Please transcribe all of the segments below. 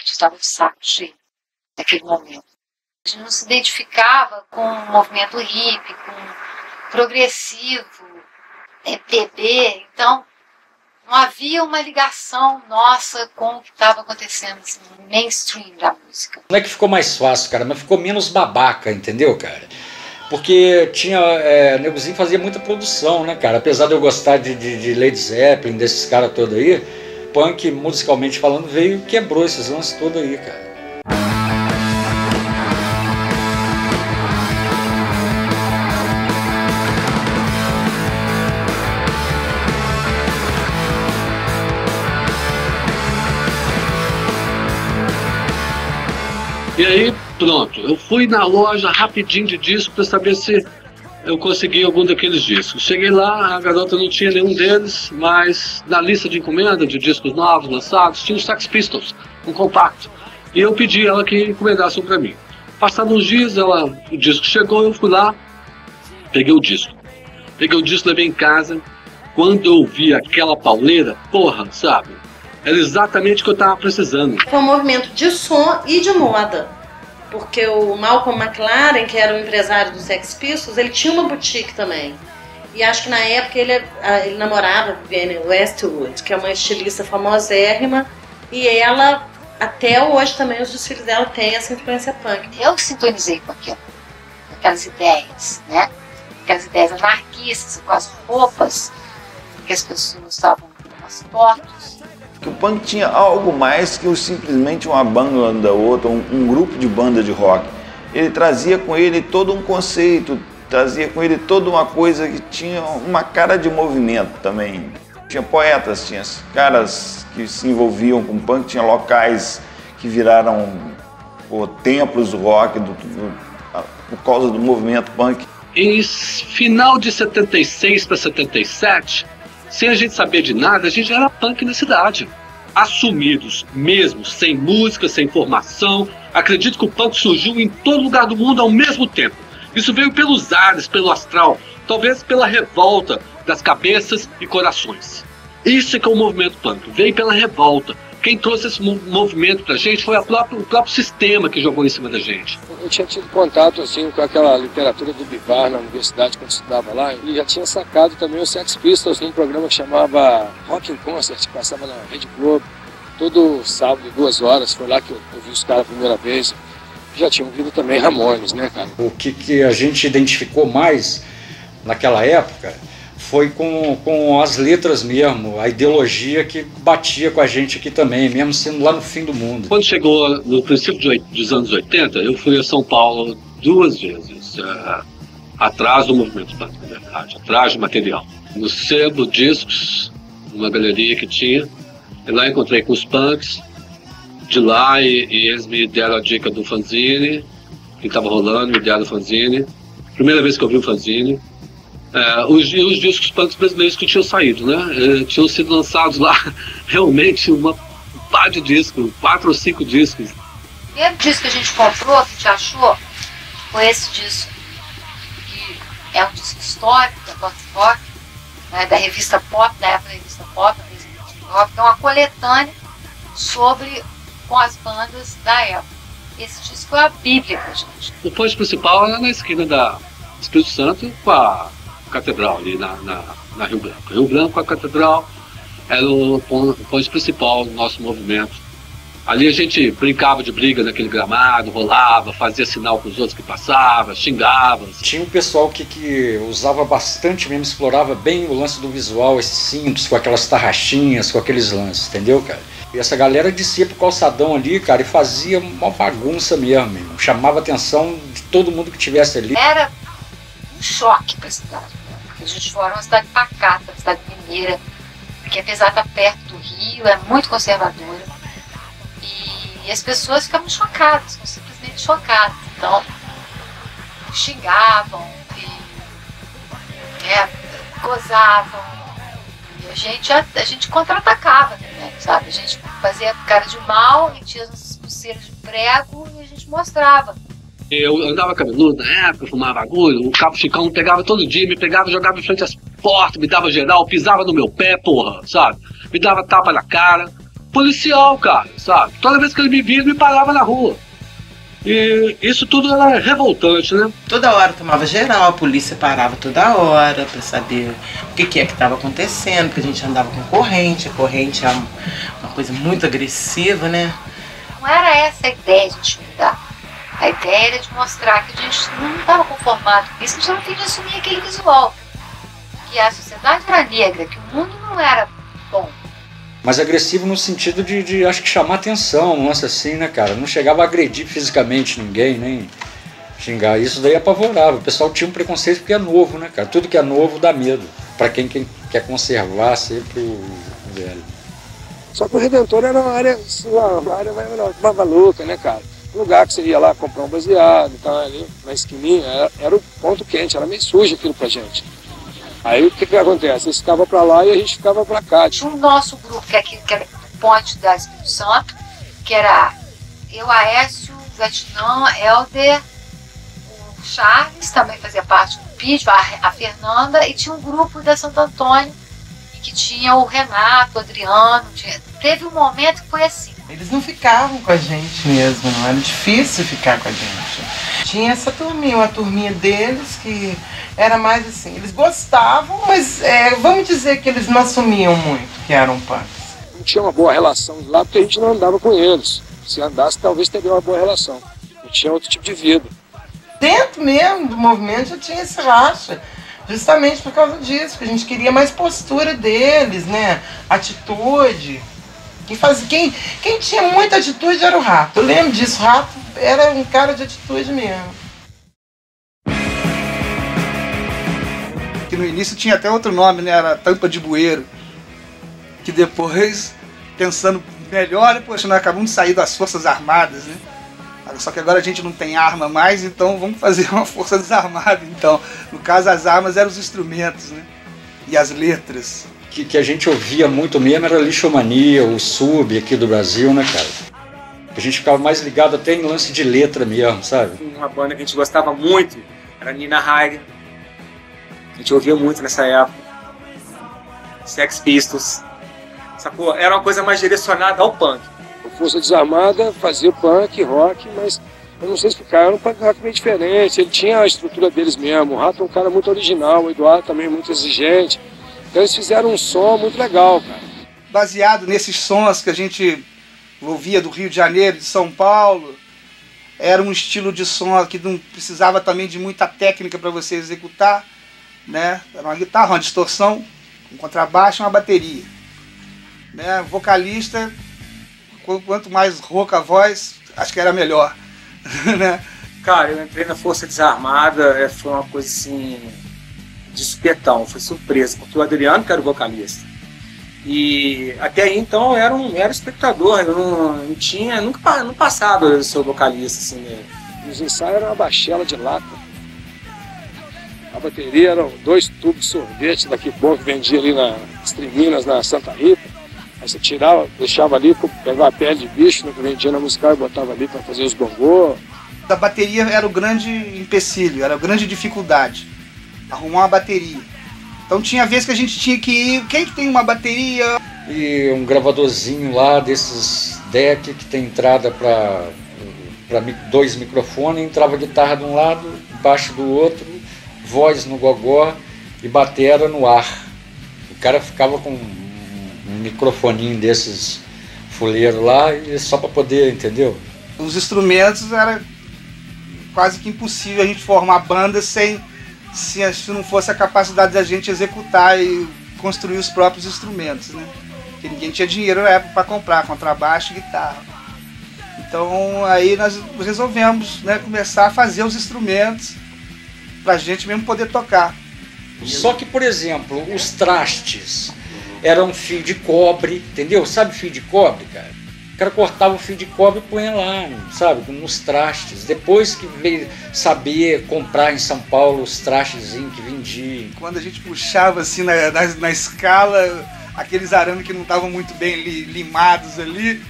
Estava de saco cheio naquele momento. A gente não se identificava com o movimento hippie, com progressivo, MPB, então não havia uma ligação nossa com o que estava acontecendo assim, no mainstream da música. Não é que ficou mais fácil, cara, mas ficou menos babaca, entendeu, cara? Porque tinha, Negozinho fazia muita produção, né, cara? Apesar de eu gostar de Led Zeppelin, desses caras todos aí, punk, musicalmente falando, veio e quebrou esses lances todos aí, cara. E aí, pronto, eu fui na loja rapidinho de disco para saber se eu consegui algum daqueles discos. Cheguei lá, a garota não tinha nenhum deles, mas na lista de encomenda de discos novos lançados tinha os Sex Pistols, um compacto. E eu pedi ela que encomendasse um para mim. Passados uns dias, o disco chegou, eu fui lá, peguei o disco, levei em casa. Quando eu vi aquela pauleira, porra, sabe? Era exatamente o que eu estava precisando. Foi um movimento de som e de moda. Porque o Malcolm McLaren, que era o empresário dos Sex Pistols, ele tinha uma boutique também. E acho que na época ele namorava Vivienne Westwood, que é uma estilista famosérrima. E ela, até hoje também, os desfiles dela têm essa influência punk. Eu sintonizei com aquilo, com aquelas ideias, né? Aquelas ideias anarquistas, com as roupas que as pessoas estavam nas fotos. Que o punk tinha algo mais que simplesmente uma banda ou outra, um grupo de banda de rock. Ele trazia com ele todo um conceito, trazia com ele toda uma coisa que tinha uma cara de movimento também. Tinha poetas, tinha caras que se envolviam com punk, tinha locais que viraram templos do rock por causa do movimento punk. Em final de 76 para 77, sem a gente saber de nada, a gente era punk na cidade. Assumidos mesmo, sem música, sem formação. Acredito que o punk surgiu em todo lugar do mundo ao mesmo tempo. Isso veio pelos ares, pelo astral, talvez pela revolta das cabeças e corações. Isso é que é o movimento punk, veio pela revolta. Quem trouxe esse movimento pra gente foi o próprio sistema que jogou em cima da gente. Eu tinha tido contato assim, com aquela literatura do Bivar na universidade quando estudava lá, e já tinha sacado também os Sex Pistols num programa que chamava Rock in Concert, que passava na Rede Globo, todo sábado, 2 horas, foi lá que eu vi os caras a primeira vez. Já tinham ouvido também Ramones, né, cara? O que a gente identificou mais naquela época foi com as letras mesmo, a ideologia que batia com a gente aqui também, mesmo sendo lá no fim do mundo. Quando chegou no princípio dos anos 80, eu fui a São Paulo 2 vezes, atrás do movimento punk, na verdade, atrás do material. No Sebo Discos, uma galeria que tinha, e lá encontrei com os punks de lá e eles me deram a dica do fanzine, que estava rolando, me deram o fanzine. Primeira vez que eu vi o fanzine. Os discos punks brasileiros que tinham saído, né? Tinham sido lançados lá realmente um par de discos, 4 ou 5 discos. O primeiro disco que a gente comprou, que a gente achou, foi esse disco, que é um disco histórico da punk rock, né, da revista Pop, da época da revista Pop, que é uma coletânea com as bandas da época. Esse disco é a Bíblia pra gente. O ponto principal era na esquina da Espírito Santo com a Catedral, ali na Rio Branco. Rio Branco com a Catedral era o ponto principal do nosso movimento. Ali a gente brincava de briga naquele gramado, rolava, fazia sinal para os outros que passavam, xingava. Tinha um pessoal que usava bastante mesmo, explorava bem o lance do visual, esses cintos, com aquelas tarraxinhas, com aqueles lances, entendeu, cara? E essa galera descia pro calçadão ali, cara, e fazia uma bagunça mesmo, chamava a atenção de todo mundo que estivesse ali. Era um choque para a cidade, né? Porque Juiz de Fora é uma cidade pacata, uma cidade mineira, que apesar de estar perto do Rio, é muito conservadora. E as pessoas ficavam chocadas, simplesmente chocadas. Então, xingavam, gozavam. E a gente contra-atacava também, sabe? A gente fazia cara de mal e tinha as pulseiras de prego e a gente mostrava. Eu andava cabeludo na época, fumava bagulho, o Cabo Chicão pegava todo dia, me pegava, jogava em frente às portas, me dava geral, pisava no meu pé, porra, sabe? Me dava tapa na cara. Policial, cara, sabe? Toda vez que ele me via, ele me parava na rua. E isso tudo era revoltante, né? Toda hora tomava geral, a polícia parava toda hora pra saber o que é que estava acontecendo, porque a gente andava com corrente, a corrente é uma coisa muito agressiva, né? Não era essa a ideia de intimidar. A ideia era de mostrar que a gente não estava conformado com isso, a gente não tinha de assumir aquele visual. Que a sociedade era negra, que o mundo não era bom. Mas agressivo no sentido de acho que chamar atenção, um lance assim, né, cara? Não chegava a agredir fisicamente ninguém, nem xingar. Isso daí apavorava. O pessoal tinha um preconceito porque é novo, né, cara? Tudo que é novo dá medo. Pra quem quer conservar sempre o velho. Só que o Redentor era uma área mais maluca, né, cara? Um lugar que você ia lá comprar um baseado, então ali na esquininha, era o ponto quente, era meio sujo aquilo pra gente. Aí o que acontece? Eles ficavam pra lá e a gente ficava pra cá. Tinha o nosso grupo, que era o Ponte da Espírito Santo, que era eu, Aécio, o Vietnã, Helder, o Charles, também fazia parte do PID, a Fernanda, e tinha um grupo da Santo Antônio, que tinha o Renato, o Adriano. Teve um momento que foi assim. Eles não ficavam com a gente mesmo, não era difícil ficar com a gente. Tinha essa turminha, uma turminha deles que era mais assim, eles gostavam, mas vamos dizer que eles não assumiam muito que eram punks. Não tinha uma boa relação lá porque a gente não andava com eles. Se andasse, talvez teria uma boa relação. Não tinha outro tipo de vida. Dentro mesmo do movimento já tinha esse racha. Justamente por causa disso, porque a gente queria mais postura deles, né? Atitude. Quem tinha muita atitude era o Rato. Eu lembro disso, o Rato era um cara de atitude mesmo. Que no início tinha até outro nome, né? Era Tampa de Bueiro. Que depois, pensando melhor, poxa, nós acabamos de sair das Forças Armadas, né? Só que agora a gente não tem arma mais, então vamos fazer uma força desarmada. Então, no caso, as armas eram os instrumentos, né? E as letras. Que a gente ouvia muito mesmo era Lixomania, o Sub aqui do Brasil, né, cara? A gente ficava mais ligado até em lance de letra mesmo, sabe? Uma banda que a gente gostava muito era Nina Hagen. A gente ouvia muito nessa época. Sex Pistols. Sacou? Era uma coisa mais direcionada ao punk. A Força Desarmada fazia punk, rock, mas eu não sei explicar, era um punk rock meio diferente. Ele tinha a estrutura deles mesmo. O Rato é um cara muito original, o Eduardo também muito exigente. Então eles fizeram um som muito legal, cara. Baseado nesses sons que a gente ouvia do Rio de Janeiro, de São Paulo, era um estilo de som que não precisava também de muita técnica para você executar, né? Era uma guitarra, uma distorção, um contrabaixo e uma bateria. Né? Vocalista, quanto mais rouca a voz, acho que era melhor. Né? Cara, eu entrei na Força Desarmada, foi uma coisa assim, de supetão, foi surpresa, porque o Adriano que era o vocalista. E até aí então eu era espectador, eu não tinha, nunca no passado eu sou vocalista assim mesmo. Os ensaios eram uma baixela de lata. A bateria eram 2 tubos de sorvete daqui bom que vendia ali nas Triminas, na Santa Rita. Aí você tirava, deixava ali, pegava a pele de bicho, né, que vendia na musical e botava ali para fazer os bongô. A bateria era o grande empecilho, era a grande dificuldade. Arrumar uma bateria. Então tinha vezes que a gente tinha que ir, quem que tem uma bateria? E um gravadorzinho lá desses deck que tem entrada para 2 microfones, entrava guitarra de um lado, baixo do outro, voz no gogó e batera no ar. O cara ficava com um microfoninho desses fuleiros lá e só para poder, entendeu? Os instrumentos era quase que impossível a gente formar banda se não fosse a capacidade da gente executar e construir os próprios instrumentos, né? Porque ninguém tinha dinheiro na época para comprar contrabaixo e guitarra. Então aí nós resolvemos, né, começar a fazer os instrumentos pra gente mesmo poder tocar. Só que, por exemplo, os trastes eram fio de cobre, entendeu? Sabe fio de cobre, cara? O cara cortava o fio de cobre e punha lá, sabe? Nos trastes. Depois que veio saber comprar em São Paulo os trastezinhos que vendiam. Quando a gente puxava assim na escala, aqueles arames que não estavam muito bem limados ali,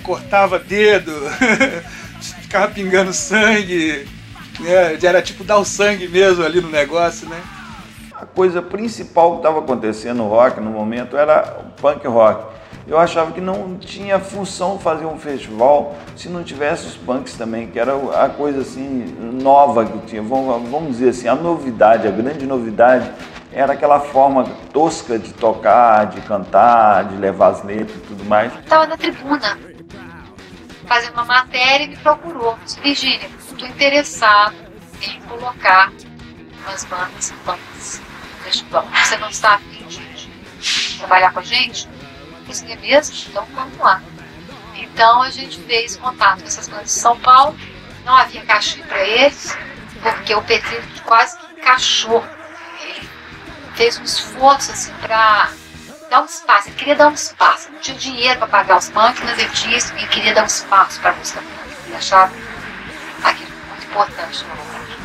cortava dedo, ficava pingando sangue, né? Era tipo dar o sangue mesmo ali no negócio, né? A coisa principal que estava acontecendo no rock no momento era o punk rock. Eu achava que não tinha função fazer um festival se não tivesse os punks também, que era a coisa assim nova que tinha. Vamos dizer assim, a novidade, a grande novidade era aquela forma tosca de tocar, de cantar, de levar as letras e tudo mais. Estava na tribuna, fazendo uma matéria e me procurou. Disse, Virgínia, estou interessado em colocar umas bandas punks no festival. Você não está a fim de trabalhar com a gente? Isso é mesmo? Então vamos lá. Então a gente fez contato com essas bandas de São Paulo. Não havia cachê para eles, porque o Petrillo quase que encaixou. Ele fez um esforço assim para dar um espaço. Ele queria dar um espaço. Ele não tinha dinheiro para pagar os punks, mas ele queria dar um espaço para a música punk. Ele achava aquilo muito importante, na verdade.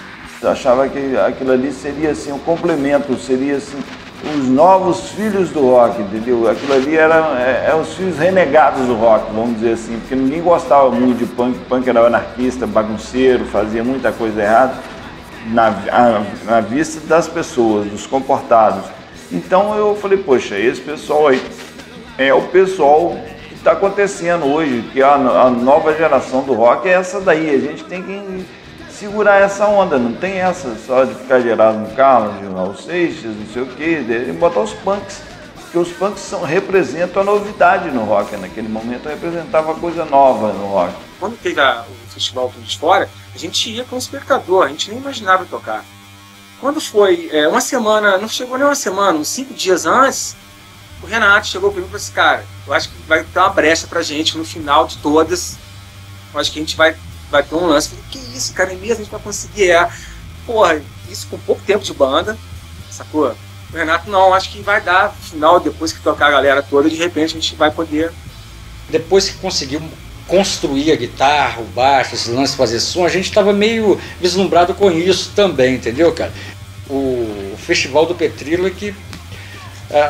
Eu achava que aquilo ali seria assim um complemento, seria assim os novos filhos do rock, entendeu? Aquilo ali eram os filhos renegados do rock, vamos dizer assim, porque ninguém gostava muito de punk. Punk era anarquista, bagunceiro, fazia muita coisa errada na vista das pessoas, dos comportados. Então eu falei, poxa, esse pessoal aí é o pessoal que está acontecendo hoje, que a nova geração do rock é essa daí. A gente tem que segurar essa onda, não tem essa só de ficar gerado no carro, de Raul Seixas, não sei o que, e botar os punks, porque os punks representam a novidade no rock. Naquele momento representava coisa nova no rock. Quando teve o festival Tudo de Fora, a gente ia com o espectador, a gente nem imaginava tocar. Quando foi uma semana, não chegou nem uma semana, uns 5 dias antes, o Renato chegou para mim e falou assim, cara, eu acho que vai ter uma brecha pra gente no final de todas, eu acho que a gente vai ter um lance. Eu falei, que isso, cara, é mesmo? A gente vai conseguir. Porra, isso com pouco tempo de banda, sacou? O Renato, não, acho que vai dar final, depois que tocar a galera toda, de repente a gente vai poder. Depois que conseguimos construir a guitarra, o baixo, esse lance de fazer som, a gente estava meio vislumbrado com isso também, entendeu, cara? O Festival do Petrillo é que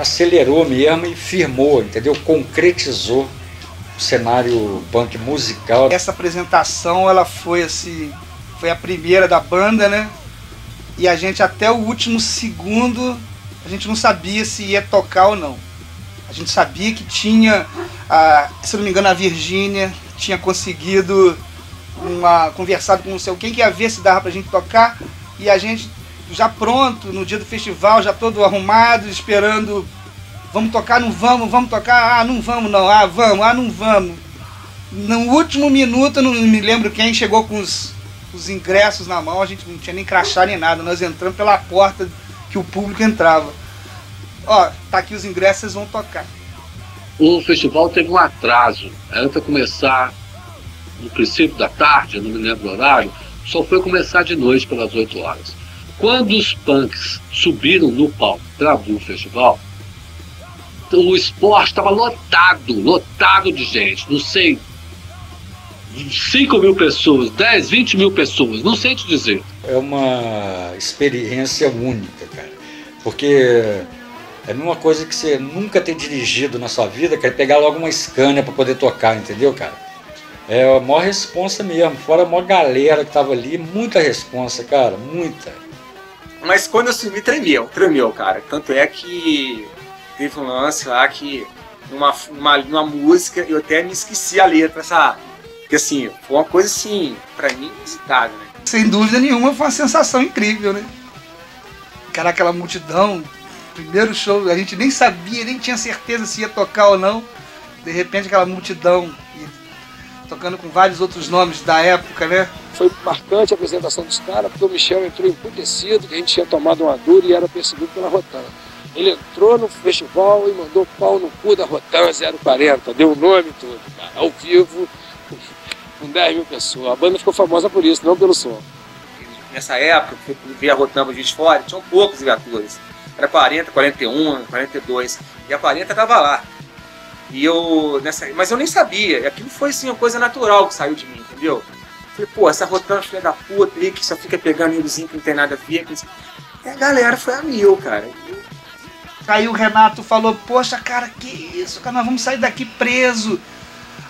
acelerou mesmo e firmou, entendeu? Concretizou o cenário punk musical. Essa apresentação, ela foi assim, foi a primeira da banda, né? E a gente até o último segundo, a gente não sabia se ia tocar ou não. A gente sabia que tinha, se não me engano, a Virgínia tinha conseguido conversado com não sei quem que ia ver se dava pra gente tocar, e a gente já pronto, no dia do festival, já todo arrumado, esperando. Vamos tocar, não vamos, vamos tocar, não vamos não, vamos, não vamos. No último minuto, eu não me lembro quem chegou com os ingressos na mão, a gente não tinha nem crachá nem nada, nós entramos pela porta que o público entrava. Ó, tá aqui os ingressos, vocês vão tocar. O festival teve um atraso, era para começar no princípio da tarde, eu não me lembro o horário, só foi começar de noite pelas 8 horas. Quando os punks subiram no palco para abrir o festival, o esporte estava lotado de gente, não sei, 5 mil pessoas, 10, 20 mil pessoas, não sei te dizer. É uma experiência única, cara, porque é a mesma coisa que você nunca ter dirigido na sua vida, quer pegar logo uma Scania para poder tocar, entendeu, cara? É a maior responsa mesmo, fora a maior galera que tava ali, muita responsa, cara, muita. Mas quando eu subi, tremeu, cara, tanto é que teve um lance lá que numa música eu até me esqueci a letra, sabe? Porque assim, foi uma coisa assim, pra mim, inusitada, né? Sem dúvida nenhuma, foi uma sensação incrível, né? Cara, aquela multidão, primeiro show, a gente nem sabia, nem tinha certeza se ia tocar ou não. De repente aquela multidão, tocando com vários outros nomes da época, né? Foi marcante a apresentação dos caras, porque o Michel entrou emputecido, que a gente tinha tomado uma dura e era perseguido pela Rotan. Ele entrou no festival e mandou pau no cu da Rotan 040, deu o nome todo, cara, ao vivo, com 10 mil pessoas. A banda ficou famosa por isso, não pelo som. nessa época, fui ver a Rotan Juiz de Fora, tinham poucas viaturas. Era 40, 41, 42. E a 40 estava lá. Mas eu nem sabia. Aquilo foi assim, uma coisa natural que saiu de mim, entendeu? Falei, pô, essa Rotan filha da puta aí, que só fica pegando índiozinho que não tem nada a ver. E a galera foi a mil, cara. Aí o Renato falou, poxa, cara, que isso, cara, nós vamos sair daqui preso.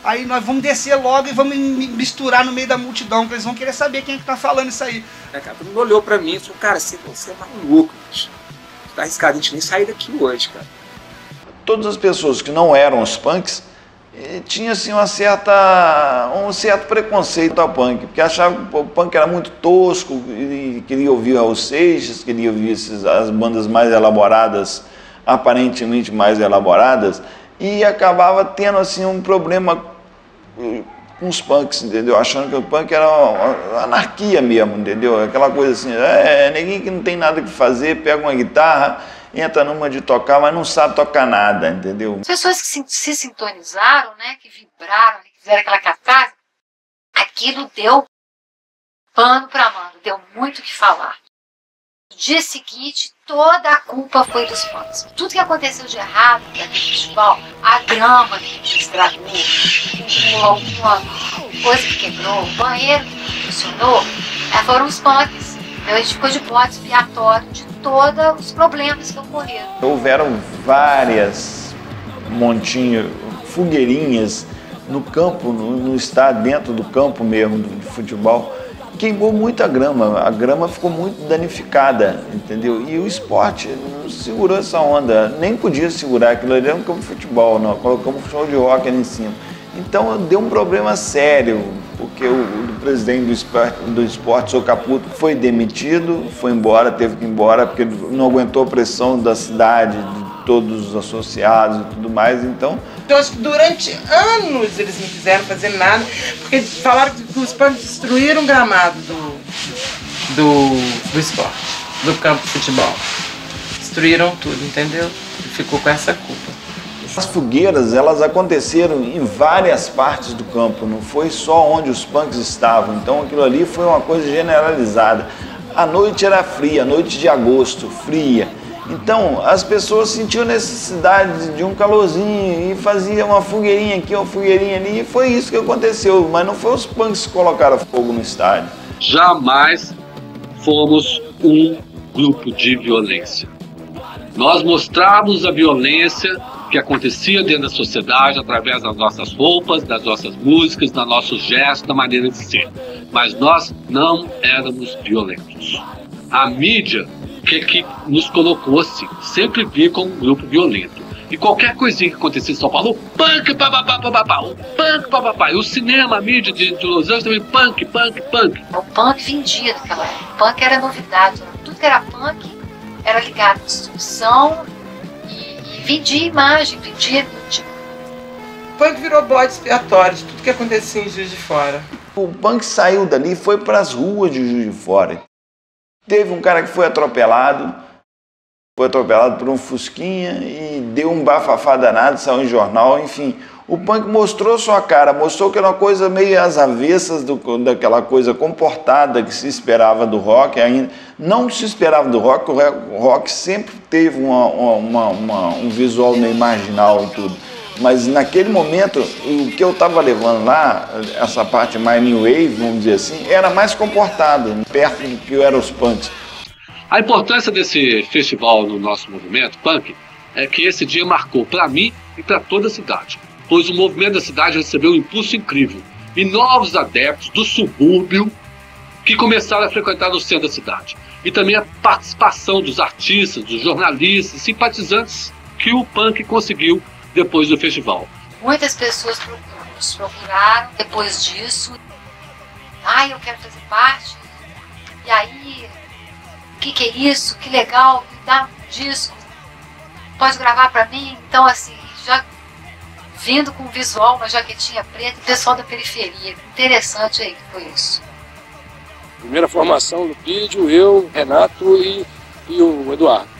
Aí nós vamos descer logo e vamos misturar no meio da multidão, que eles vão querer saber quem é que tá falando isso aí. Cara, todo mundo olhou pra mim e falou, cara, você é maluco, bicho. Tá arriscado, a gente nem sair daqui hoje, cara. Todas as pessoas que não eram os punks tinham assim, um certo preconceito ao punk, porque achavam que o punk era muito tosco, e queria ouvir Raul Seixas, queria ouvir as bandas mais elaboradas, aparentemente mais elaboradas, e acabava tendo assim, um problema com os punks, entendeu? Achando que o punk era uma anarquia mesmo, entendeu? Aquela coisa assim, ninguém que não tem nada que fazer, pega uma guitarra, entra numa de tocar, mas não sabe tocar nada, entendeu? As pessoas que se sintonizaram, né, que vibraram, que fizeram aquela catarse, aquilo deu pano para manga, deu muito o que falar. No dia seguinte, toda a culpa foi dos punks. Tudo que aconteceu de errado naquele festival, a grama que estragou, alguma coisa que quebrou, o banheiro que não funcionou, foram os punks. Então a gente ficou de bode expiatório de todos os problemas que ocorreram. Houveram várias fogueirinhas no campo, no estádio, dentro do campo mesmo de futebol. Queimou muita grama, a grama ficou muito danificada, entendeu? E o esporte não segurou essa onda, nem podia segurar aquilo ali, era um campo de futebol, não, colocamos um show de rock ali em cima. Então deu um problema sério, porque o presidente do esporte, seu Caputo, foi demitido, foi embora, teve que ir embora, porque não aguentou a pressão da cidade, de todos os associados e tudo mais, então... Eu acho que durante anos eles não quiseram fazer nada, porque falaram que os punks destruíram o gramado do esporte, do campo de futebol. Destruíram tudo, entendeu? E ficou com essa culpa. As fogueiras, elas aconteceram em várias partes do campo, não foi só onde os punks estavam, então aquilo ali foi uma coisa generalizada. A noite era fria, noite de agosto, fria. Então, as pessoas sentiam necessidade de um calorzinho e faziam uma fogueirinha aqui, uma fogueirinha ali, e foi isso que aconteceu, mas não foi os punks que colocaram fogo no estádio. Jamais fomos um grupo de violência. Nós mostramos a violência que acontecia dentro da sociedade através das nossas roupas, das nossas músicas, dos nossos gestos, da maneira de ser. Mas nós não éramos violentos. A mídia que nos colocou assim, sempre via como um grupo violento. E qualquer coisinha que acontecia em São Paulo, punk, papapá, o punk, papapá. E o cinema, a mídia de Los Angeles também, punk. O punk vendia naquela época. O punk era novidade. Tudo que era punk era ligado à destruição e vendia imagem, vendia... O punk virou bode expiatório de tudo que acontecia em Juiz de Fora. O punk saiu dali e foi para as ruas de Juiz de Fora. Teve um cara que foi atropelado por um fusquinha e deu um bafafá danado, saiu em jornal, enfim. O punk mostrou sua cara, mostrou que era uma coisa meio às avessas daquela coisa comportada que se esperava do rock. Ainda não se esperava do rock, o rock sempre teve um visual meio marginal e tudo. Mas naquele momento, o que eu estava levando lá, essa parte mais new wave, vamos dizer assim, era mais comportado, perto do que eram os punks. A importância desse festival no nosso movimento punk é que esse dia marcou para mim e para toda a cidade, pois o movimento da cidade recebeu um impulso incrível e novos adeptos do subúrbio que começaram a frequentar o centro da cidade. E também a participação dos artistas, dos jornalistas, simpatizantes que o punk conseguiu depois do festival. Muitas pessoas nos procuraram depois disso. Eu quero fazer parte. E aí, o que é isso? Que legal, me dá um disco. Pode gravar para mim? Então, assim, já vindo com visual, uma jaquetinha preta, pessoal da periferia. Interessante aí que foi isso. Primeira formação, Lupídio, eu, Renato e o Eduardo.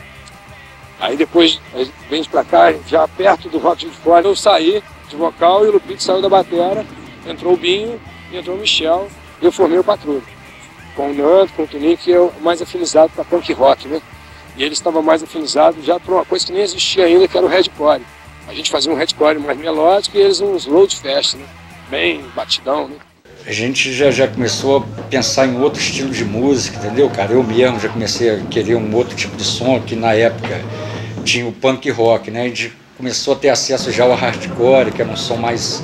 Aí depois vem pra cá, já perto do Rock de Fora, eu saí de vocal e o Lupídio saiu da batera, entrou o Binho e entrou o Michel e eu formei o Patrulha. com o Nando, com o Toninho, que é o mais afinizado para punk rock, né? E ele estava mais afinizado já para uma coisa que nem existia ainda, que era o hardcore. A gente fazia um hardcore mais melódico e eles uns load fest, né? Bem batidão, né? A gente já começou a pensar em outro estilo de música, entendeu, cara? Eu mesmo já comecei a querer um outro tipo de som, que na época tinha o punk rock, né? A gente começou a ter acesso já ao hardcore, que era um som mais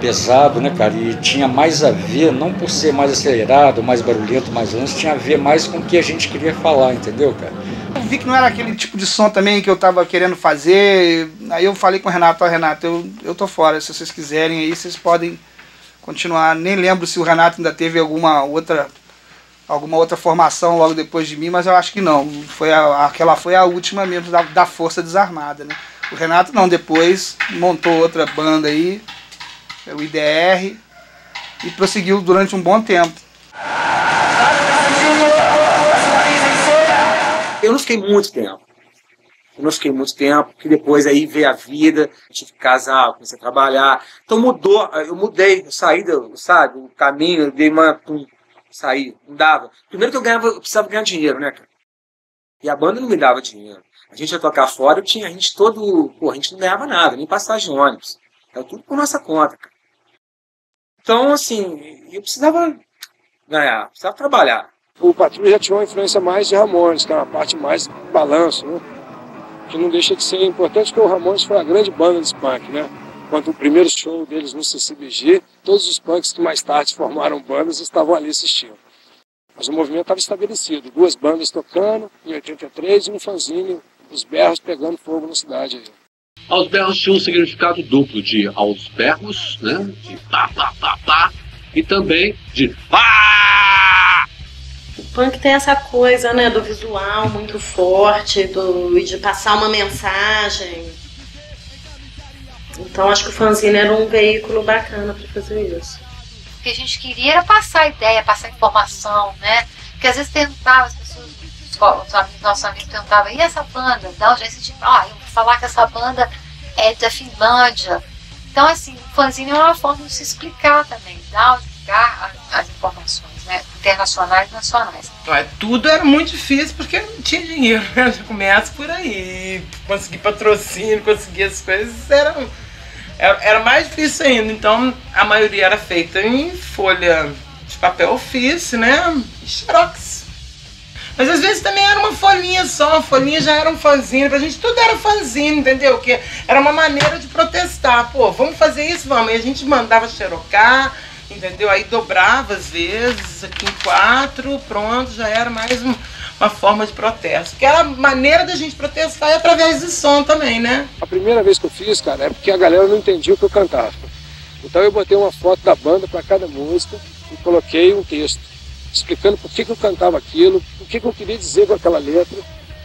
pesado, né, cara? E tinha mais a ver, não por ser mais acelerado, mais barulhento, mais lento, tinha a ver mais com o que a gente queria falar, entendeu, cara? Eu vi que não era aquele tipo de som também que eu tava querendo fazer, aí eu falei com o Renato, Renato, eu tô fora, se vocês quiserem aí, vocês podem continuar. Nem lembro se o Renato ainda teve alguma outra formação logo depois de mim, mas eu acho que não. Aquela foi a última mesmo da Força Desarmada, né? O Renato não, depois montou outra banda aí, o IDR, e prosseguiu durante um bom tempo. Eu não fiquei muito tempo. Porque depois aí veio a vida, tive que casar, comecei a trabalhar. Então mudou, eu mudei, eu saí, sabe, o caminho, eu dei saí, não dava. Primeiro que eu precisava ganhar dinheiro, né, cara? E a banda não me dava dinheiro. A gente ia tocar fora, a gente não ganhava nada, nem passagem de ônibus. Era tudo por nossa conta, cara. Então, assim, eu precisava ganhar, precisava trabalhar. O Patrulha já tinha uma influência mais de Ramones, que é uma parte mais balanço, né? Que não deixa de ser importante, porque o Ramones foi a grande banda de punk, né? Quando o primeiro show deles no CCBG, todos os punks que mais tarde formaram bandas estavam ali assistindo. Mas o movimento estava estabelecido, 2 bandas tocando, em 83, e um fanzine, os berros pegando fogo na cidade aí. Aos berros tinha um significado duplo de aos berros, né? De pá, pá, pá, pá, e também de pá! O punk tem essa coisa, né, do visual muito forte, de passar uma mensagem. Então acho que o fanzine era um veículo bacana para fazer isso. O que a gente queria era passar ideia, passar informação, né? Porque às vezes tentava, as pessoas, nossos amigos perguntavam, e essa banda? Não, já senti, eu vou falar que essa banda é da Finlândia. Então, assim, o fanzine é uma forma de se explicar também, explicar as informações, né? Internacionais e nacionais. Tudo era muito difícil porque não tinha dinheiro, né? Já começa por aí. Conseguir patrocínio, conseguir as coisas era mais difícil ainda. Então a maioria era feita em folha de papel ofício, né? E xerox. Mas às vezes também era uma folhinha só, a folhinha já era um fanzine, pra gente tudo era fanzine, entendeu? Que era uma maneira de protestar. Pô, vamos fazer isso, vamos. E a gente mandava xerocar, entendeu? Aí dobrava às vezes, aqui em 4, pronto, já era mais uma forma de protesto. Porque era a maneira da gente protestar é através de som também, né? A primeira vez que eu fiz, cara, é porque a galera não entendia o que eu cantava. Então eu botei uma foto da banda para cada música e coloquei um texto explicando por que eu cantava aquilo, o que eu queria dizer com aquela letra,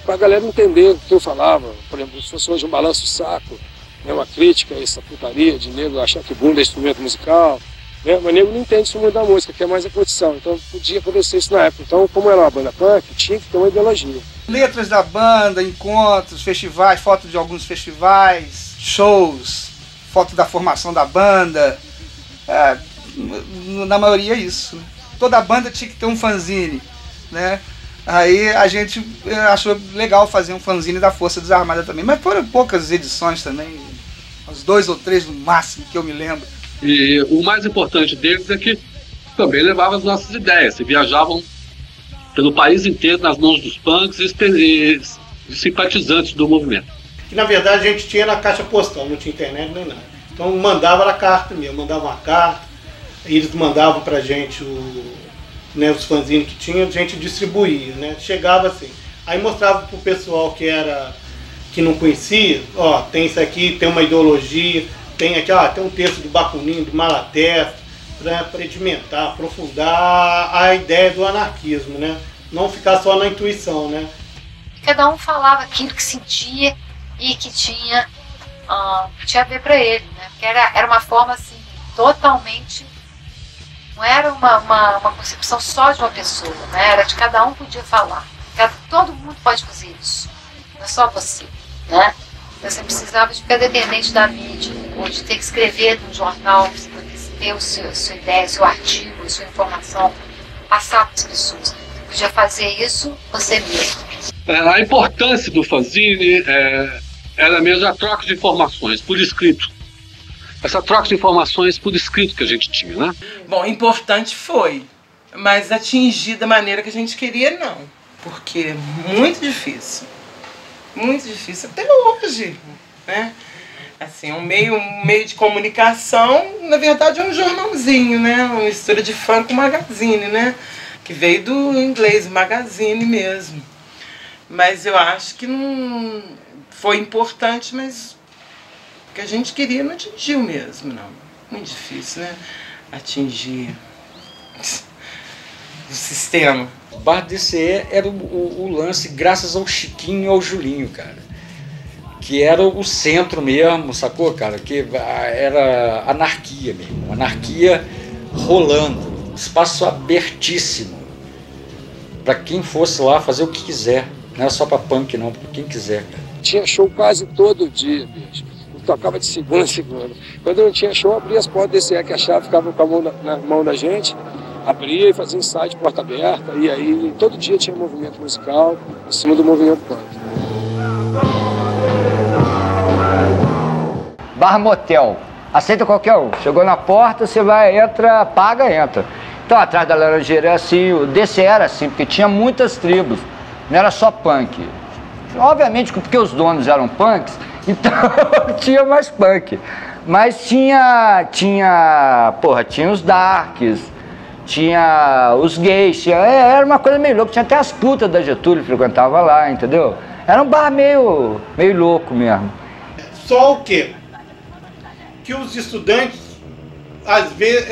para a galera entender o que eu falava. Por exemplo, se fosse hoje um balanço de saco, né, uma crítica a essa putaria de nego achar que bunda é instrumento musical, né, mas nego não entende isso muito da música, que é mais a curtição. Então podia acontecer isso na época. Então, como era uma banda punk, tinha que ter uma ideologia. Letras da banda, encontros, festivais, fotos de alguns festivais, shows, foto da formação da banda, na maioria é isso, né? Toda banda tinha que ter um fanzine, né? Aí a gente achou legal fazer um fanzine da Força Desarmada também, mas foram poucas edições também, uns 2 ou 3 no máximo que eu me lembro. E o mais importante deles é que também levavam as nossas ideias, e viajavam pelo país inteiro nas mãos dos punks e simpatizantes do movimento. Que na verdade a gente tinha na caixa postal, não tinha internet nem nada. Então mandava na carta mesmo, mandava uma carta, eles mandavam pra gente os fanzines que tinha, a gente distribuía, né? Chegava assim, aí mostrava pro pessoal que não conhecia, ó, tem isso aqui, tem uma ideologia, tem aqui, tem um texto do Bakunin, do Malatesta, para predimentar, aprofundar a ideia do anarquismo, né? Não ficar só na intuição, né? Cada um falava aquilo que sentia e que tinha a ver para ele, né? Porque era uma forma assim, totalmente, não era uma concepção só de uma pessoa, né? Era de cada um podia falar. Todo mundo pode fazer isso, não é só você, né? Você precisava de ficar dependente da mídia, ou de ter que escrever num jornal, ter sua ideia, seu artigo, sua informação. passar para as pessoas. Podia fazer isso você mesmo. A importância do fanzine era mesmo a troca de informações por escrito. Essa troca de informações por escrito que a gente tinha, né? Bom, importante foi, mas atingir da maneira que a gente queria, não. Porque é muito difícil até hoje, né? Assim, um meio de comunicação, na verdade é um jornalzinho, né? Uma mistura de funk com magazine, né? Que veio do inglês, magazine mesmo. Mas eu acho que não foi importante, mas o que a gente queria não atingiu mesmo, não. Muito difícil, né? Atingir o sistema. O Bar DCE era o lance graças ao Chiquinho e ao Julinho, cara. Que era o centro mesmo, sacou, cara? Que era anarquia mesmo, anarquia rolando, espaço abertíssimo para quem fosse lá fazer o que quiser, não era só para punk não, para quem quiser, cara. Tinha show quase todo dia, bicho. Eu tocava de segunda a segunda. Quando não tinha show, abria as portas desse que a chave ficava com a mão na mão da gente, abria e fazia ensaio de porta aberta, e aí todo dia tinha movimento musical em cima do movimento punk. Bar motel, aceita qualquer um. Chegou na porta, você vai, entra, paga, entra. Então atrás da Laranjeira era assim, o DCE era assim, porque tinha muitas tribos, não era só punk. Obviamente porque os donos eram punks, então tinha mais punk. Mas tinha os darks, tinha os gays, era uma coisa meio louca, tinha até as putas da Getúlio que frequentava lá, entendeu? Era um bar meio louco mesmo. Só o quê? Que os estudantes, às vezes,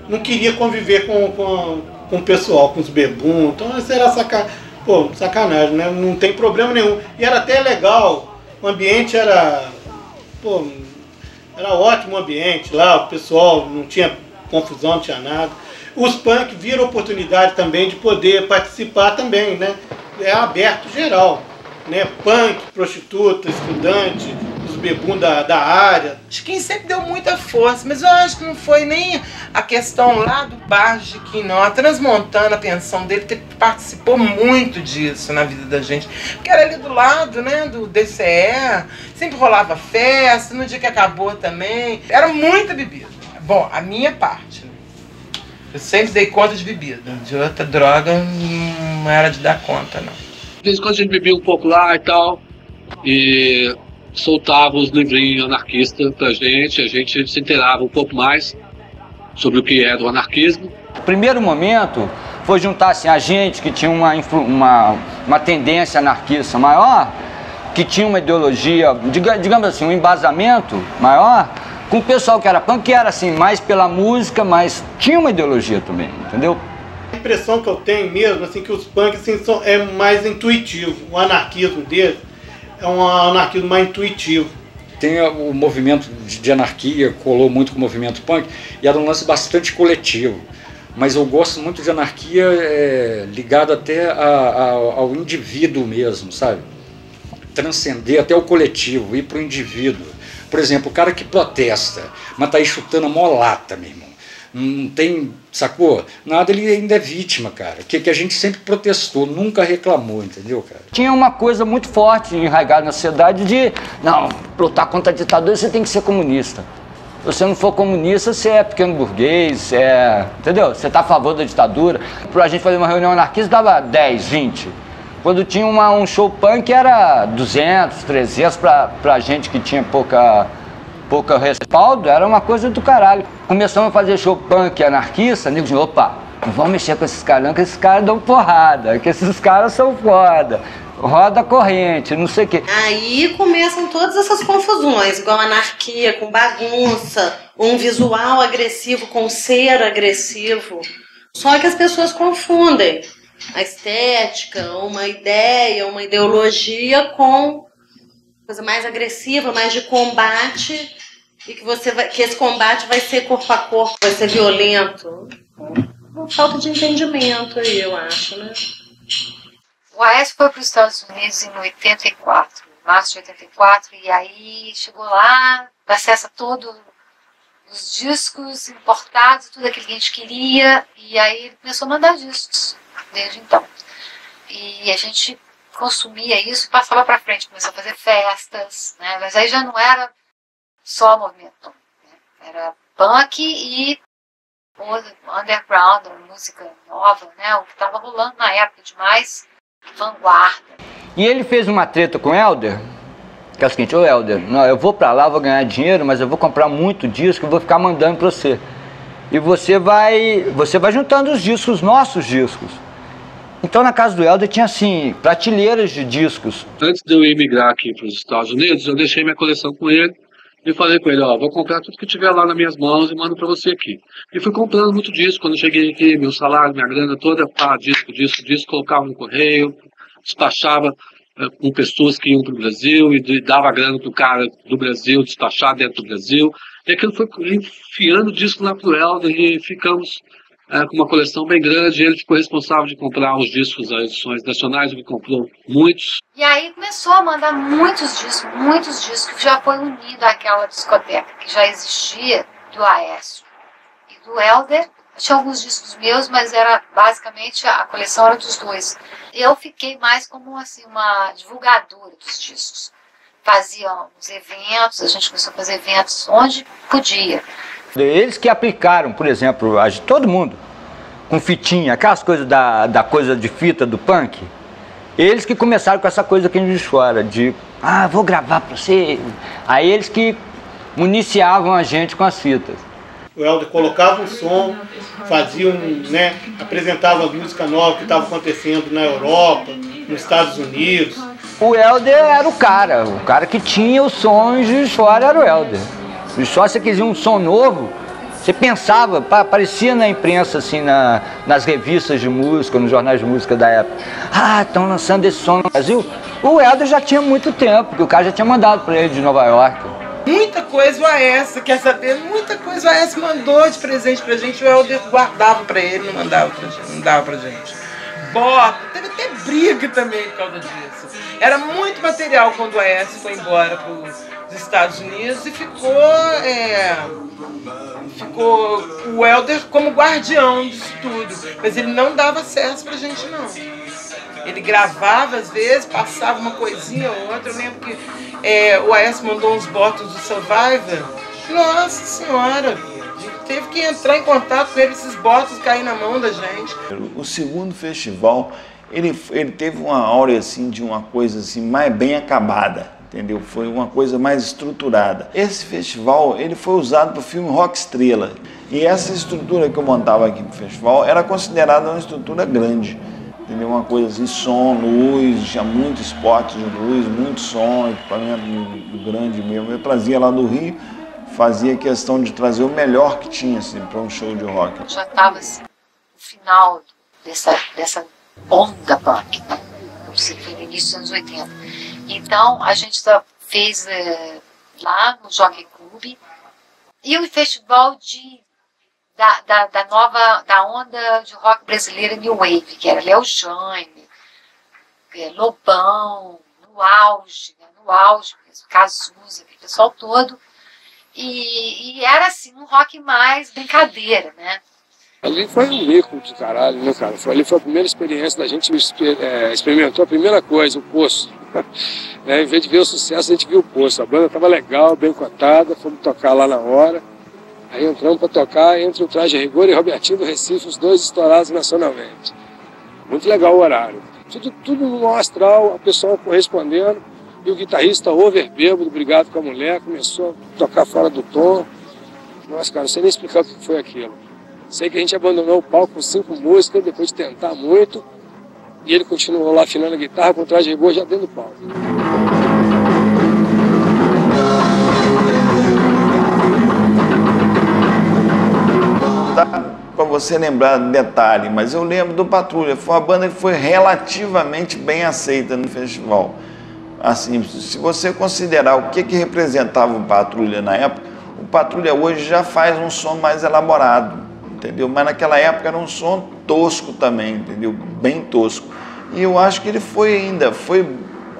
não queriam conviver com o pessoal, com os bebuns. Então isso era sacanagem, né? Não tem problema nenhum. E era até legal, o ambiente era ótimo o ambiente lá, o pessoal não tinha confusão, não tinha nada. Os punk viram oportunidade também de poder participar também, né? É aberto geral, né? Punk, prostituta, estudante, os bebum da área. Chiquinho sempre deu muita força, mas eu acho que não foi nem a questão lá do bar de Chiquinho, não. A Transmontana, a pensão dele, participou muito disso na vida da gente. Porque era ali do lado, né, do DCE, sempre rolava festa, no dia que acabou também. Era muita bebida. Bom, a minha parte, né? Eu sempre dei conta de bebida. De outra droga, não era de dar conta, não. De vez em quando a gente bebia um pouco lá e tal, e soltava os livrinhos anarquistas pra gente, a gente se inteirava um pouco mais sobre o que era o anarquismo. O primeiro momento foi juntar assim, a gente que tinha uma tendência anarquista maior, que tinha uma ideologia, digamos assim, um embasamento maior, com o pessoal que era punk, que era assim, mais pela música, mas tinha uma ideologia também, entendeu? A impressão que eu tenho mesmo, assim, que os punks assim, é mais intuitivo. O anarquismo deles é um anarquismo mais intuitivo. Tem o movimento de anarquia, colou muito com o movimento punk, e era um lance bastante coletivo. Mas eu gosto muito de anarquia ligado até ao indivíduo mesmo, sabe? Transcender até o coletivo, ir para o indivíduo. Por exemplo, o cara que protesta, mas tá aí chutando a mó lata, meu irmão. Não tem, sacou? Nada, ele ainda é vítima, cara. Que a gente sempre protestou, nunca reclamou, entendeu, cara? Tinha uma coisa muito forte enraizada na sociedade de, não, pra lutar contra a ditadura você tem que ser comunista. Se você não for comunista, você é pequeno burguês, entendeu? Você tá a favor da ditadura. Pra gente fazer uma reunião anarquista dava 10, 20. Quando tinha um show punk era 200, 300 pra gente que tinha pouca respaldo, era uma coisa do caralho. Começamos a fazer show punk anarquista, nego de opa, não vamos mexer com esses caras não, que esses caras dão porrada, que esses caras são foda, roda corrente, não sei o quê. Aí começam todas essas confusões, igual anarquia com bagunça, um visual agressivo com ser agressivo. Só que as pessoas confundem a estética, uma ideia, uma ideologia com coisa mais agressiva, mais de combate, e que esse combate vai ser corpo a corpo, vai ser violento. Uma falta de entendimento aí, eu acho, né? O Aécio foi para os Estados Unidos em 84, março de 84, e aí chegou lá, acesso a todo os discos importados, tudo aquilo que a gente queria, e aí ele começou a mandar discos desde então. E a gente consumia isso e passava para frente, começou a fazer festas, né? Mas aí já não era só movimento punk, né? Era punk e underground, música nova, né? O que estava rolando na época de mais vanguarda. E ele fez uma treta com o Helder, que é o seguinte: ô Helder, não, eu vou pra lá, vou ganhar dinheiro, mas eu vou comprar muito disco e vou ficar mandando pra você. E você vai juntando os discos, nossos discos. Então na casa do Helder tinha assim, prateleiras de discos. Antes de eu emigrar aqui para os Estados Unidos, eu deixei minha coleção com ele e falei com ele, ó, vou comprar tudo que tiver lá nas minhas mãos e mando para você aqui. E fui comprando muito disco. Quando eu cheguei aqui, meu salário, minha grana toda, disco, colocava no correio, despachava com pessoas que iam para o Brasil e dava grana para o cara do Brasil despachar dentro do Brasil. E aquilo foi enfiando disco lá pro Helder e ficamos com uma coleção bem grande. Ele ficou responsável de comprar os discos, as edições nacionais, ele comprou muitos. E aí começou a mandar muitos discos, que já foi unido àquela discoteca que já existia do Aécio e do Helder. Tinha alguns discos meus, mas era basicamente a coleção era dos dois. Eu fiquei mais como assim, uma divulgadora dos discos. Fazia uns eventos, a gente começou a fazer eventos onde podia. Eles que aplicaram, por exemplo, todo mundo, com fitinha, aquelas coisas da coisa de fita do punk, eles que começaram com essa coisa que a gente chora, de, vou gravar pra você. Aí eles que municiavam a gente com as fitas. O Helder colocava um som, fazia apresentava a música nova que estava acontecendo na Europa, nos Estados Unidos. O Helder era o cara que tinha os sons de fora era o Helder. E só se queria um som novo, você pensava, aparecia na imprensa, assim, nas revistas de música, nos jornais de música da época. Estão lançando esse som no Brasil. O Helder já tinha muito tempo, porque o cara já tinha mandado para ele de Nova York. Muita coisa o Aécio, quer saber? Muita coisa o Aécio mandou de presente pra gente, o Helder guardava pra ele, não mandava pra gente, não dava pra gente. Bota, teve até briga também por causa disso. Era muito material quando o Aécio foi embora pros Estados Unidos e ficou o Helder como guardião disso tudo. Mas ele não dava acesso pra gente, não. Ele gravava às vezes, passava uma coisinha ou outra. Eu lembro que o Aécio mandou uns botos do Survivor. Nossa Senhora, a gente teve que entrar em contato com ele, esses botos caírem na mão da gente. O segundo festival, ele teve uma aura assim, de uma coisa assim, mais bem acabada, entendeu? Foi uma coisa mais estruturada. Esse festival, ele foi usado para o filme Rock Estrela. E essa estrutura que eu montava aqui no festival era considerada uma estrutura grande. Entendeu? Uma coisa assim, som, luz, tinha muito spot de luz, muito som, equipamento grande mesmo. Eu trazia lá do Rio, fazia questão de trazer o melhor que tinha assim, para um show de rock. Já estava assim, no final dessa onda punk, né? Foi no início dos anos 80. Então a gente fez lá no Jockey Club e o festival da onda de rock brasileira New Wave, que era Léo Jaime, Lobão, no auge mesmo, Cazuza, aquele pessoal todo, e era assim, um rock mais brincadeira, né? Ali foi um mico de caralho, né, cara? Ali foi a primeira experiência da gente, experimentou a primeira coisa, o Poço. Em vez de ver o sucesso, a gente viu o Poço. A banda estava legal, bem cotada, fomos tocar lá na hora. Aí entramos para tocar entre o Traje a Rigor e Robertinho do Recife, os dois estourados nacionalmente. Muito legal o horário. Tudo no astral, a pessoa correspondendo. E o guitarrista over bêbado, brigado com a mulher, começou a tocar fora do tom. Nossa, cara, não sei nem explicar o que foi aquilo. Sei que a gente abandonou o palco com 5 músicas, depois de tentar muito. E ele continuou lá afinando a guitarra com o Traje a Rigor já dentro do palco. Para você lembrar do detalhe, mas eu lembro do Patrulha. Foi uma banda que foi relativamente bem aceita no festival. Assim, se você considerar o que representava o Patrulha na época, o Patrulha hoje já faz um som mais elaborado, entendeu? Mas naquela época era um som tosco também, entendeu? Bem tosco. E eu acho que ele foi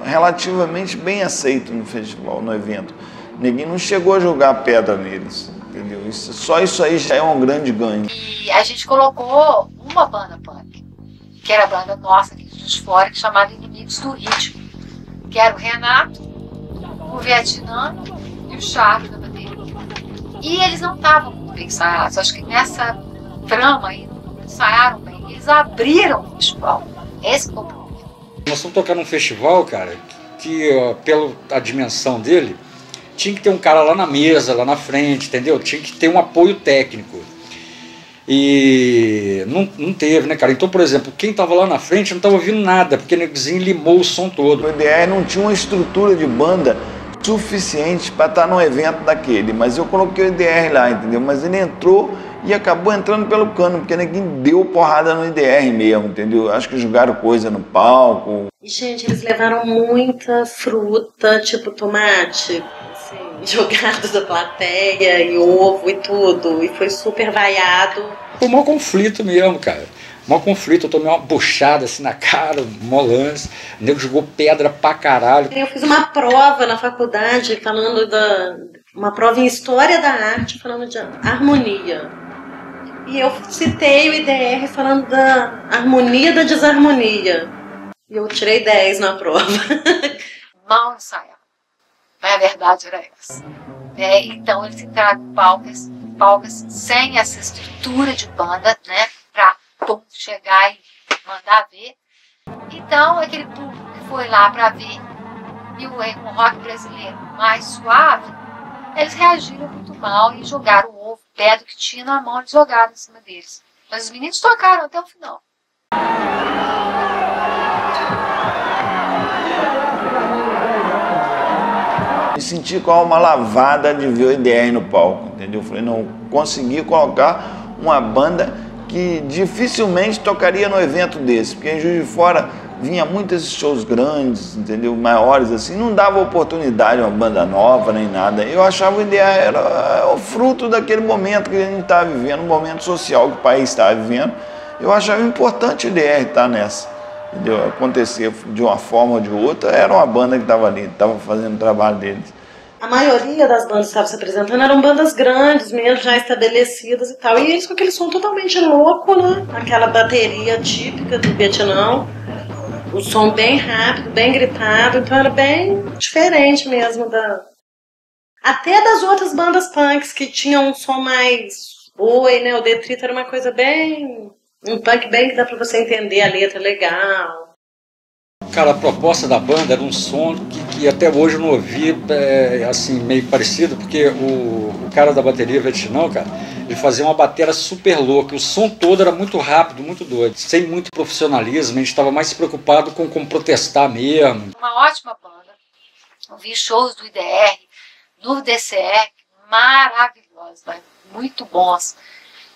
relativamente bem aceito no festival, no evento. Ninguém não chegou a jogar pedra neles. entendeu? Só isso aí já é um grande ganho. E a gente colocou uma banda punk, que era a banda nossa aqui de Juiz de Fora, que chamava Inimigos do Ritmo, que era o Renato, o Vietnã e o Charles da bateria. E eles não estavam muito bem ensaiados, acho que nessa trama aí não ensaiaram bem, eles abriram o festival. Esse foi o problema. Nós estamos tocando num festival, cara, que ó, pela a dimensão dele, tinha que ter um cara lá na mesa, lá na frente, entendeu? Tinha que ter um apoio técnico. E não teve, né, cara? Então, por exemplo, quem estava lá na frente não estava ouvindo nada, porque o negozinho limou o som todo. O EDR não tinha uma estrutura de banda suficiente para estar num evento daquele, mas eu coloquei o EDR lá, entendeu? Mas ele entrou e acabou entrando pelo cano, porque ninguém deu porrada no EDR mesmo, entendeu? Acho que jogaram coisa no palco. E, gente, eles levaram muita fruta, tipo tomate, assim, jogado da plateia, e ovo e tudo, e foi super vaiado. Foi um maior conflito mesmo, cara. Maior conflito, eu tomei uma buchada assim na cara, mó lance, o nego jogou pedra pra caralho. Eu fiz uma prova na faculdade falando uma prova em História da Arte falando de harmonia. E eu citei o IDR falando da harmonia da desarmonia. E eu tirei 10 na prova. Mal ensaiado. Mas a verdade era essa. Então eles entraram em palcas sem essa estrutura de banda, né? Pra chegar e mandar ver. Então aquele público que foi lá pra ver um rock brasileiro mais suave, eles reagiram muito mal e jogaram o ovo, pedra que tinha na mão, eles jogaram em cima deles. Mas os meninos tocaram até o final. Me senti com a alma lavada de ver o EDR no palco, entendeu? Falei, não, consegui colocar uma banda que dificilmente tocaria no evento desse, porque em Juiz de Fora vinha muitos shows grandes, entendeu? Maiores assim, não dava oportunidade a uma banda nova nem nada. Eu achava o EDR era o fruto daquele momento que a gente estava vivendo, um momento social que o país estava vivendo. Eu achava importante o EDR estar nessa, entendeu? Acontecer de uma forma ou de outra, era uma banda que estava ali, estava fazendo o trabalho deles. A maioria das bandas que estavam se apresentando eram bandas grandes mesmo, já estabelecidas e tal. E eles com aquele som totalmente louco, né? Aquela bateria típica do Vietnã. O som bem rápido, bem gritado. Então era bem diferente mesmo até das outras bandas punks que tinham um som mais oi, né? O Detrito era uma coisa bem... um punk bem que dá pra você entender a letra legal. Cara, a proposta da banda era um som que até hoje eu não ouvi, assim, meio parecido, porque o cara da bateria, Vietnã, cara, ele fazia uma bateria super louca, o som todo era muito rápido, muito doido, sem muito profissionalismo, a gente estava mais preocupado com como protestar mesmo. Uma ótima banda, eu vi shows do IDR, no DCE, maravilhosos, muito bons,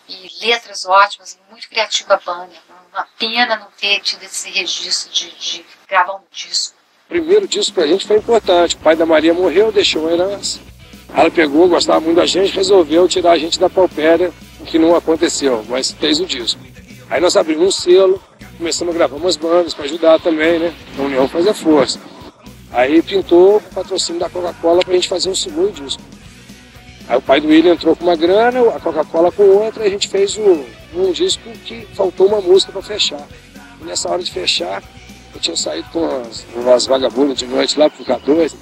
e letras ótimas, muito criativa a banda. Uma pena não ter tido esse registro de gravar um disco. O primeiro disco pra gente foi importante. O pai da Maria morreu, deixou uma herança. Ela pegou, gostava muito da gente, resolveu tirar a gente da paupéria, o que não aconteceu, mas fez o disco. Aí nós abrimos um selo, começamos a gravar umas bandas para ajudar também, né? A união faz a força. Aí pintou o patrocínio da Coca-Cola pra gente fazer um segundo disco. Aí o pai do William entrou com uma grana, a Coca-Cola com outra, e a gente fez um disco que faltou uma música para fechar. E nessa hora de fechar, eu tinha saído com umas vagabundas de noite lá pro K2,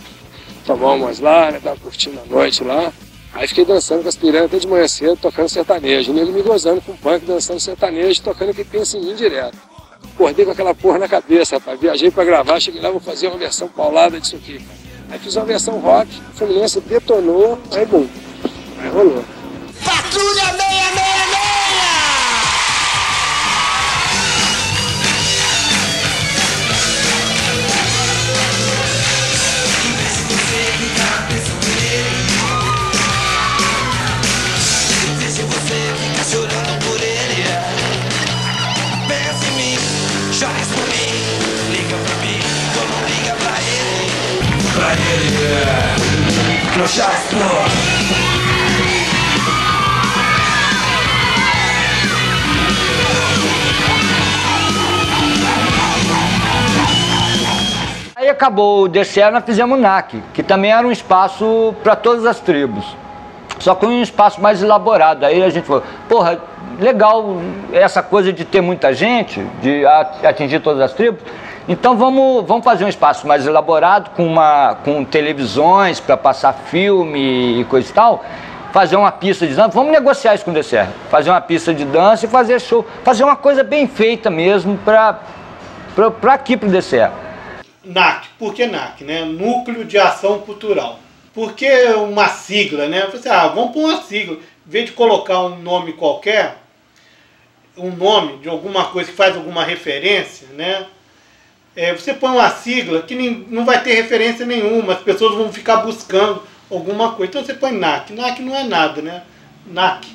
tomar umas lá, né, tava curtindo a noite lá. Aí fiquei dançando com as piranhas até de manhã cedo, tocando sertanejo. E nego me gozando com punk, dançando sertanejo, tocando que pensa em mim direto. Acordei com aquela porra na cabeça, rapaz. Viajei para gravar, cheguei lá, vou fazer uma versão paulada disso aqui. Aí fiz uma versão rock, o Fluminense detonou, aí bom. Aí rolou. Patrulha 666! Se você fica chorando por ele, pensa em mim, chora por mim, liga pra mim, como liga pra ele. Pra ele, não chora por... Aí acabou o DCE, nós fizemos o NAC, que também era um espaço para todas as tribos. só que um espaço mais elaborado. Aí a gente falou, porra, legal essa coisa de ter muita gente, de atingir todas as tribos, então vamos fazer um espaço mais elaborado, com televisões para passar filme e coisa e tal, fazer uma pista de dança, vamos negociar isso com o DCR, fazer uma pista de dança e fazer show, fazer uma coisa bem feita mesmo para aqui, para o DCR. NAC, por que NAC, né? Núcleo de Ação Cultural. Por que uma sigla, né? Você, vamos pôr uma sigla. Em vez de colocar um nome qualquer, um nome de alguma coisa que faz alguma referência, né? Você põe uma sigla que não vai ter referência nenhuma, as pessoas vão ficar buscando alguma coisa. Então você põe NAC. NAC não é nada, né? NAC.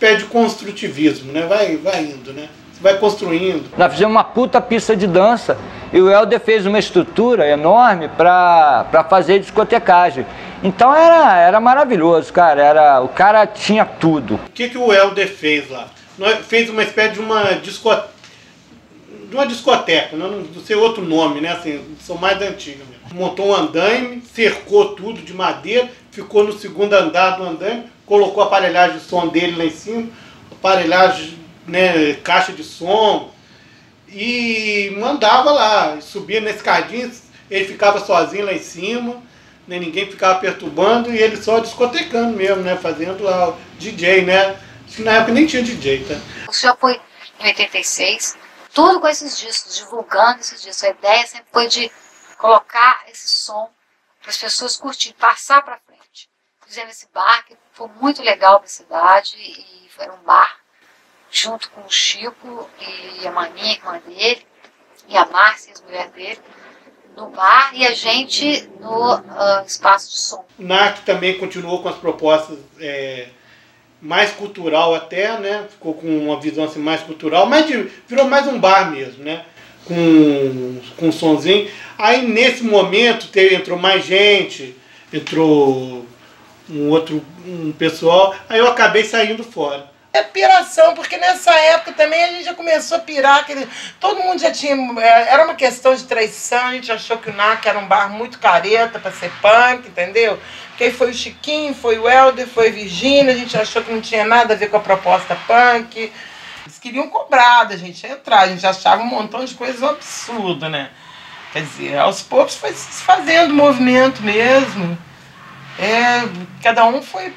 Pede construtivismo, né? Vai indo, né? Você vai construindo. Nós fizemos uma puta pista de dança e o Helder fez uma estrutura enorme para fazer discotecagem. Então era maravilhoso, cara. O cara tinha tudo. O que o Helder fez lá? Fez uma espécie de uma discoteca, não sei outro nome, né? Assim, são mais antigas mesmo. Montou um andaime, cercou tudo de madeira, ficou no segundo andar do andaime, colocou a aparelhagem de som dele lá em cima, aparelhagem, né, caixa de som, e mandava lá, subia na escadinha, ele ficava sozinho lá em cima, né, ninguém ficava perturbando, e ele só discotecando mesmo, né, fazendo lá o DJ, né? Acho que na época nem tinha DJ, tá? O senhor foi em 86, tudo com esses discos, divulgando esses discos. A ideia sempre foi de colocar esse som para as pessoas curtirem, passar para frente. Fizemos esse bar, que foi muito legal para a cidade, e foi um bar junto com o Chico e a Maninha, irmã dele, e a Márcia, a mulher dele, no bar, e a gente no espaço de som. O NAC também continuou com as propostas mais cultural até, né? Ficou com uma visão assim, mais cultural, mas virou mais um bar mesmo, né? Com um sonzinho. Aí nesse momento entrou mais gente, entrou um pessoal, aí eu acabei saindo fora. É piração, porque nessa época também a gente já começou a pirar, todo mundo já tinha, era uma questão de traição, a gente achou que o NAC era um bar muito careta para ser punk, entendeu? Porque aí foi o Chiquinho, foi o Helder, foi a Virgínia, a gente achou que não tinha nada a ver com a proposta punk. Eles queriam cobrar da gente entrar, a gente achava um montão de coisas absurdas, né? Quer dizer, aos poucos foi se fazendo movimento mesmo, cada um foi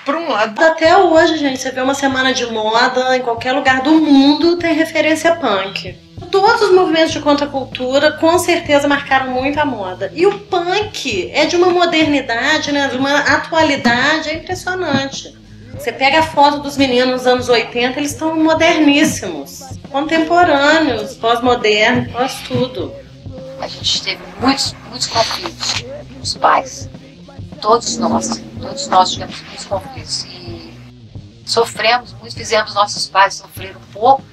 por um lado. Até hoje, gente, você vê uma semana de moda, em qualquer lugar do mundo tem referência punk. Todos os movimentos de contracultura com certeza marcaram muito a moda. E o punk é de uma modernidade, né, de uma atualidade impressionante. Você pega a foto dos meninos dos anos 80, eles estão moderníssimos, contemporâneos, pós-moderno, pós-tudo. A gente teve muitos conflitos, os pais. Todos nós tivemos muitos conflitos e sofremos muito, fizemos nossos pais sofrer um pouco,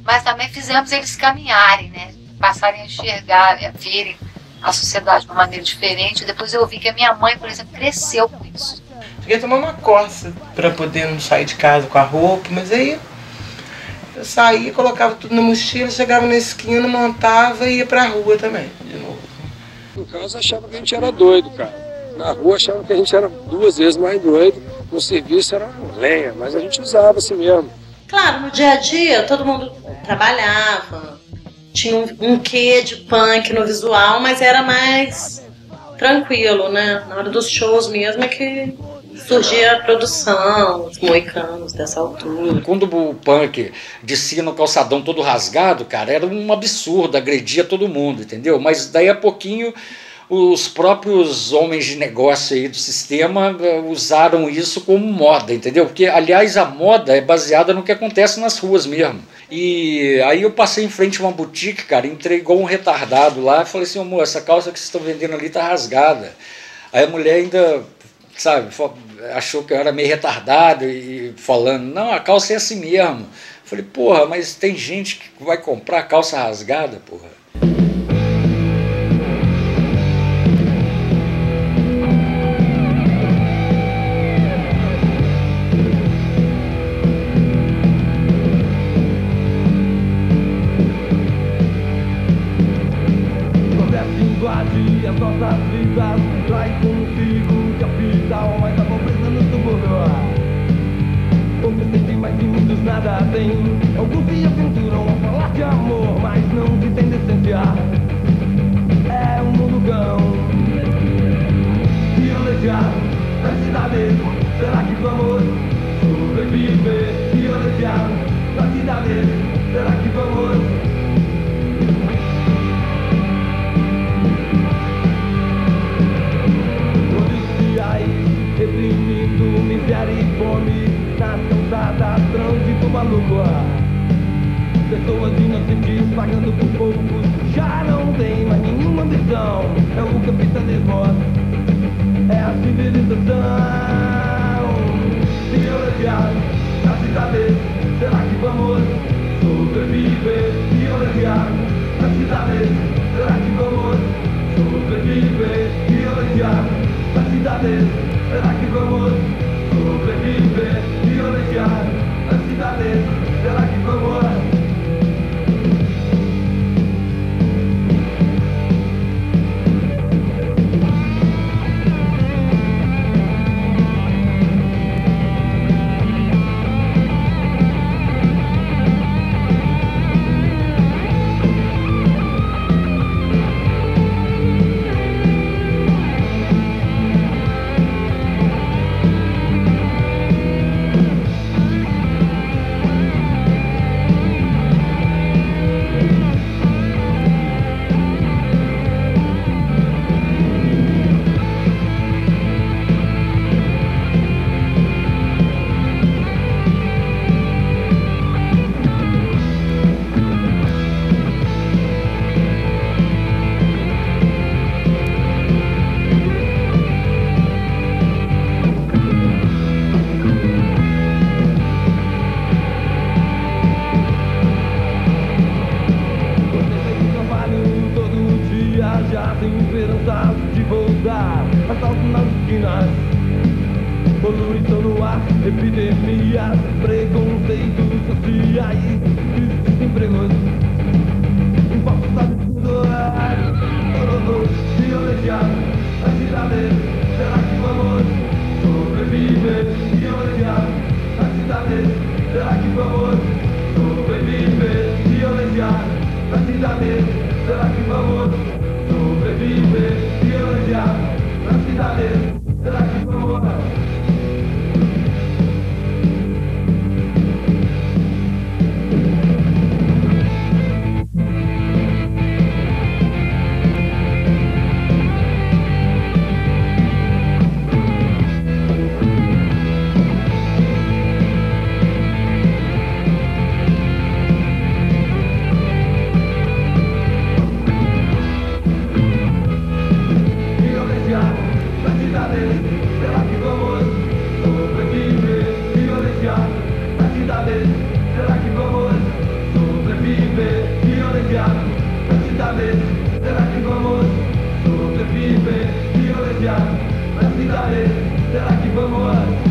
mas também fizemos eles caminharem, né? Passarem a enxergar, a verem a sociedade de uma maneira diferente. Depois eu vi que a minha mãe, por exemplo, cresceu com isso. Cheguei a tomar uma coça para poder não sair de casa com a roupa, mas aí eu saía, colocava tudo na mochila, chegava na esquina, montava e ia pra rua também, de novo. No caso, achava que a gente era doido, cara. Na rua achavam que a gente era 2 vezes mais doido, no serviço era lenha, mas a gente usava assim mesmo. Claro, no dia a dia todo mundo trabalhava, tinha um quê de punk no visual, mas era mais tranquilo, né? Na hora dos shows mesmo é que surgia a produção, os moicanos dessa altura. Quando o punk descia no calçadão todo rasgado, cara, era um absurdo, agredia todo mundo, entendeu? Mas daí a pouquinho os próprios homens de negócio aí do sistema usaram isso como moda, entendeu? Porque, aliás, a moda é baseada no que acontece nas ruas mesmo. E aí eu passei em frente a uma boutique, cara, entrei igual um retardado lá e falei assim, amor, essa calça que vocês estão vendendo ali tá rasgada. Aí a mulher ainda, sabe, achou que eu era meio retardado e falando, não, a calça é assim mesmo. Falei, porra, mas tem gente que vai comprar calça rasgada, porra. Nossas vidas, traz consigo que a fita, mas a pobreza não subornou. bem. Alguns se aventuram a falar de amor, mas não se tem decência. É um mundo cão. Violejar nas cidades, será que vamos sobreviver? Violejar nas cidades, será que vamos? Policiais reprimindo miséria e fome nas calçadas, trânsito maluco. Pessoas inocentes pagando por poucos, já não tem mais nenhuma ambição. É o capitalismo, é a civilização. Violejar nas cidades, será que vamos sobreviver? Violejar nas cidades, será que vamos sobreviver? Violejar nas cidades, será que vamos sobreviver? Violejar nas cidades, será que vamos? Já sem esperança de voltar. Assalto nas esquinas, poluição no ar, epidemias, preconceitos sociais, desempregos, impostos absurdos, violejar nas cidades, será que vamos sobreviver? Violejar nas cidades, será que vamos sobreviver? Violejar nas cidades, será que vamos sobreviver? Violejar nas cidades, será que vamos? Será que vamos sobreviver? Violejar nas cidades, será que vamos sobreviver? Violejar nas cidades, será que vamos sobreviver? Violejar nas cidades, será que vamos?